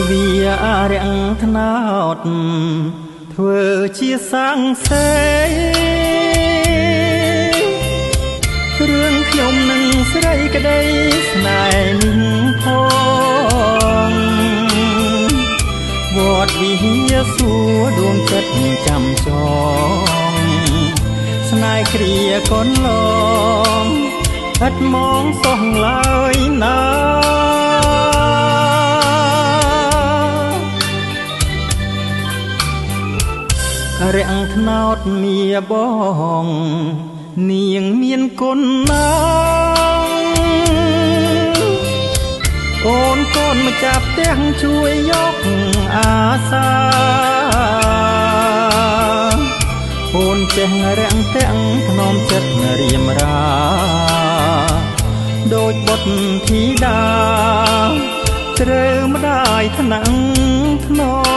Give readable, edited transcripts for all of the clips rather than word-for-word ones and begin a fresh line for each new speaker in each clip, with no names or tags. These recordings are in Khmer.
វារាំងថ្នោតធ្វើជាសាំងសេរឿងខ្ញុំនឹងស្រីក្តីស្នេហ៍នឹងផងវត្តវិហារសួរដួងចិត្តចាំចងស្នេហ៍គ្រាកូនឡងឥតមងសោះឡើយណារាំងថ្នោតមៀបងនាងមានគុណណាអូនកូនមកចាប់ផ្ទះជួយយកអាសាអូនចេះរាំងទាំងធ្នមចិត្តរៀមរាដូចបុត្រធីតាត្រូវម្ដាយថ្នាំងធ្នម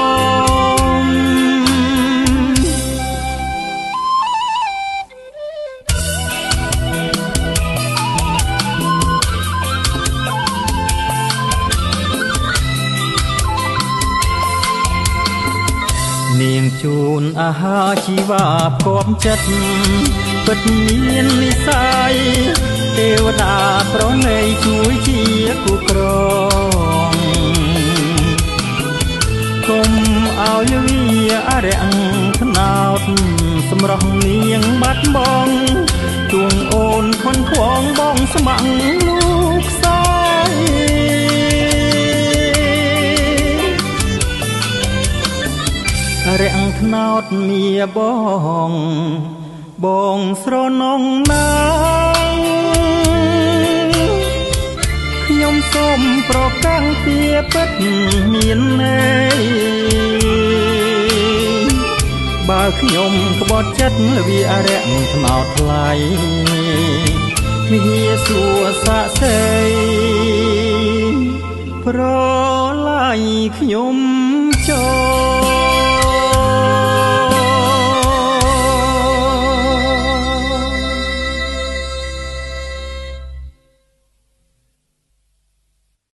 នាងជូនអាហារជីវ៉ាផ្គាប់ចិត្តពិតមាននិស័យទេវតាប្រណីជួយជាគូក្រងគុំឲ្យវារាំងថ្នោតសម្រស់នាងបាត់បង់ទួងអូនខន់ខ្វងបងស្ម័គ្រលោកខ្សែរាំងថ្នោតមៀបងបងស្រណងណាខ្ញុំសូមប្រកាសពីពិតមានន័យបើខ្ញុំក្បត់ចិត្តវារាំងថ្នោតថ្លៃវាសួរសាក់សីប្រឡាយខ្ញុំចោ